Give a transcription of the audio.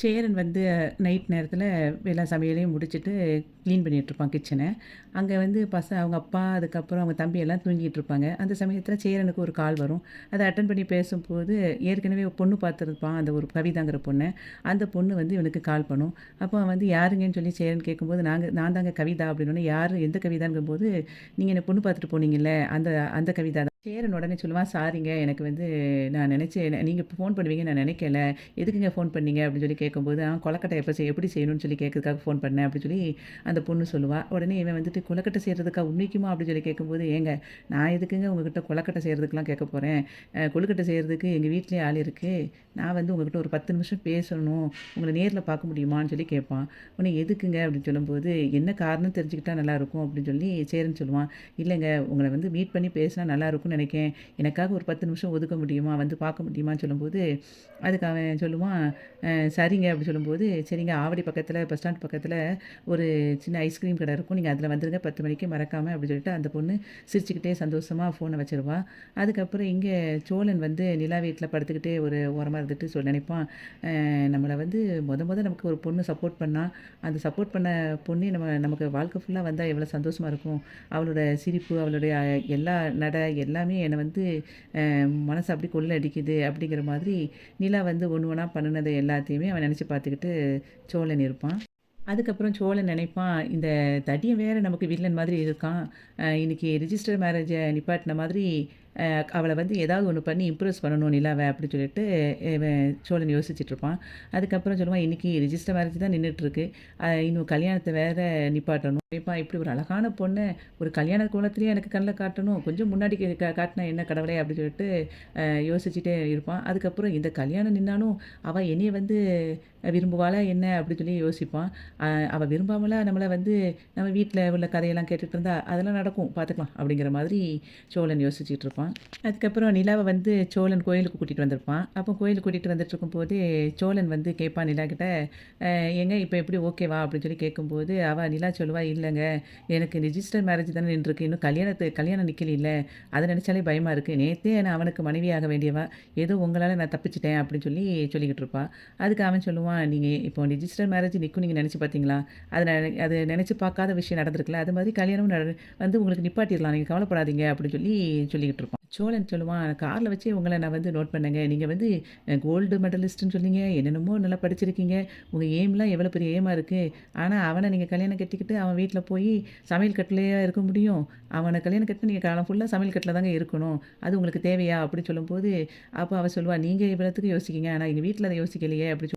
சேரன் வந்து நைட் நேரத்தில எல்லா சமையலையும் முடிச்சுட்டு கிளீன் பண்ணிட்டுருப்பான் கிச்சன. அங்க வந்து அவங்க அப்பா, அதுக்கப்புறம் அவங்க தம்பி எல்லாம் தூங்கிட்டு இருப்பாங்க. அந்த சமயத்தில சேரனுக்கு ஒரு கால் வரும். அத அட்டெண்ட் பண்ணி பேசும்போது, ஏற்கனவே ஒரு பொண்ணு பார்த்துருப்பான். அந்த ஒரு கவிதாங்கிற பொண்ண. அந்த பொண்ணு வந்து இவனுக்கு கால் பண்ணும். அப்போ அவன் வந்து யாருங்கன்னு சொல்லி சேரன் கேட்கும்போது, நான் தாங்க கவிதா அப்படின்னோனே, யாரு எந்த கவிதாங்கும்போது, நீங்க என்ன பொண்ணு பார்த்துட்டு போனீங்கல்ல, அந்த அந்த கவிதா தான். சேரன் உடனே சொல்லுவான், சாரிங்க எனக்கு வந்து நான் நினைச்சேன் நீங்க ஃபோன் பண்ணுவீங்கன்னு நான் நினைக்கல. எதுக்குங்க ஃபோன் பண்ணீங்க? அப்படின்னு சொல்லி கேட்கும்போது, கொழக்கட்டை எப்படி செய்யணும்னு சொல்லி கேட்கறதுக்காக ஃபோன் பண்ணேன் அப்படின்னு சொல்லி அந்த பொண்ணு சொல்லுவா. உடனே இவன் வந்துட்டு கொழுக்கட்டை செய்றதுக்கா உண்மைக்குமா? அப்படின்னு சொல்லி கேட்கும்போது, ஏங்க நான் எதுக்குங்க உங்ககிட்ட கொழுக்கட்டை செய்றதுக்குலாம் கேட்க போறேன். கொழுக்கட்டை செய்றதுக்கு எங்க வீட்லயே ஆள் இருக்கு. நான் வந்து உங்ககிட்ட ஒரு 10 நிமிஷம் பேசணும். உங்கள நேர்ல பார்க்க முடியுமான்னு சொல்லி கேட்பான். உடனே எதுக்குங்க? அப்படின்னு சொல்லும்போது, என்ன காரணம் தெரிஞ்சுக்கிட்டா நல்லாயிருக்கும் அப்படின்னு சொல்லி சேரன் சொல்லுவான். இல்லைங்க உங்கள வந்து மீட் பண்ணி பேசினா நல்லாயிருக்கும்னு நினைக்கேன். எனக்காக ஒரு 10 நிமிஷம் ஒதுக்க முடியுமா? வந்து பார்க்க முடியுமான்னு சொல்லும்போது, அதுக்கு அவன் சொல்லுவான், சரிங்க அப்படி சொல்லும்போது, சரிங்க ஆவடி பக்கத்தில பஸ் ஸ்டாண்ட் பக்கத்தில ஒரு சின்ன ஐஸ்கிரீம் கடை இருக்கும். நீங்க அதில வந்துருங்க 10 மணிக்கு மறக்காம அப்படி சொல்லிட்டு அந்த பொண்ணு சிரிச்சுக்கிட்டே சந்தோஷமா ஃபோன வச்சுருவா. அதுக்கப்புறம் இங்க சோழன் வந்து நிலா வீட்ல படுத்துக்கிட்டே ஒரு ஓரமா இருந்துட்டு நினைப்பான், நம்மள வந்து மொத நமக்கு ஒரு பொண்ணு சப்போர்ட் பண்ணா, அந்த சப்போர்ட் பண்ண பொண்ணே நமக்கு வாழ்க்கை ஃபுல்லா வந்தா எவ்வளோ சந்தோஷமா இருக்கும். அவளோட சிரிப்பு, அவளுடைய எல்லா எல்லாமே என்ன வந்து மனச அப்படியே கொள்ள அடிக்குது அப்படிங்கிற மாதிரி நிலா வந்து ஒண்ணு ஒண்ணா பண்ணுனது எல்லாத்தையுமே அவன் நெனச்சு பார்த்துக்கிட்டு சோழன் இருப்பான். அதுக்கப்புறம் சோழன் நினைப்பான், இந்த தடியன் வேற நமக்கு வில்லன் மாதிரி இருக்கான். இன்னைக்கு ரிஜிஸ்டர் மேரேஜ நிப்பாட்டின மாதிரி, அவள வந்து ஏதாவது ஒண்ணு பண்ணி இம்ப்ரெஸ் பண்ணணும் நிலாவ அப்படின்னு சொல்லிட்டு இவன் சோழன் யோசிச்சுட்டு இருப்பான். அதுக்கப்புறம் சொல்லுவான், இன்னைக்கு ரிஜிஸ்டர் மேரேஜ் தான் நின்னுட்டுருக்கு. இன்னும் கல்யாணத்த வேற நிப்பாட்டணும். நினைப்பான், இப்படி ஒரு அழகான பொண்ண ஒரு கல்யாண கோலத்திலேயே எனக்கு கண்ல காட்டணும். கொஞ்சம் முன்னாடி காட்டுனா என்ன கடவுளே அப்படின்னு சொல்லிட்டு யோசிச்சுட்டே இருப்பான். அதுக்கப்புறம் இந்த கல்யாணம் நின்னாலும் அவ என்னைய வந்து விரும்புவாளா என்ன அப்படி சொல்லி யோசிப்பான். அவ விரும்பாமலா நம்மள வந்து நம்ம வீட்ல உள்ள கதையெல்லாம் கேட்டுட்டு இருந்தா, அதெல்லாம் நடக்கும் பார்த்துக்கலாம் அப்படிங்கிற மாதிரி சோழன் யோசிச்சுட்டு இருப்பான். அதுக்கப்புறம் நிலாவ வந்து சோழன் கோயிலுக்கு கூட்டிட்டு வந்திருப்பான். அப்போ கோயிலுக்கு கூட்டிட்டு வந்துட்டு இருக்கும்போதே சோழன் வந்து கேட்பான் நிலாகிட்ட, ஏங்க இப்போ எப்படி ஓகேவா அப்படின்னு சொல்லி கேட்கும்போது, நிலா சொல்லுவா, இல்லைங்க எனக்கு ரிஜிஸ்டர் மேரேஜ் தானே நின்றுருக்கு. இன்னும் கல்யாணம் நிக்கலைல்ல. அத நினைச்சாலே பயமா இருக்கு. நேத்தே நான் அவனுக்கு மனைவியாக வேண்டியவ. ஏதோ உங்களால நான் தப்பிச்சுட்டேன் அப்படின்னு சொல்லி சொல்லிக்கிட்டு இருப்பா. அதுக்கு அவன் சொல்லுவான், நீங்க இப்போ ரிஜிஸ்டர் மேரேஜ் நிக்கும்னு நீங்க நினைச்சு பார்த்தீங்களா? அது நினைச்சு பார்க்காத விஷயம் நடந்திருக்குல்ல. அது மாதிரி கல்யாணமும் வந்து உங்களுக்கு நிப்பாட்டிறலாம். நீங்க கவலைப்படாதீங்க அப்படின்னு சொல்லி சொல்லிக்கிட்டு இருப்பான். சோழன் சொல்லுவான், கார்ல வச்சே உங்கள நான் வந்து நோட் பண்ணேங்க. நீங்க வந்து கோல்டு மெடலிஸ்ட்ன்னு சொன்னீங்க. என்னென்னமோ நல்லா படிச்சிருக்கீங்க. உங்க எய்ம்லாம் எவ்வளோ பெரிய எய்மா இருக்கு. ஆனா அவன நீங்க கல்யாணம் கட்டிக்கிட்டு அவன் வீட்ல போய் சமையல் கட்டுலயா இருக்க முடியும்? அவன கல்யாணம் கட்டினா நீங்க காலம் ஃபுல்லா சமையல் கட்டுல தாங்க இருக்கணும். அது உங்களுக்கு தேவையா? அப்படின்னு சொல்லும்போது, அப்ப அவ சொல்லுவா, நீங்க இவ்வளத்துக்கு யோசிக்கிறீங்க. ஆனா எங்க வீட்ல அத யோசிக்கலையே அப்படி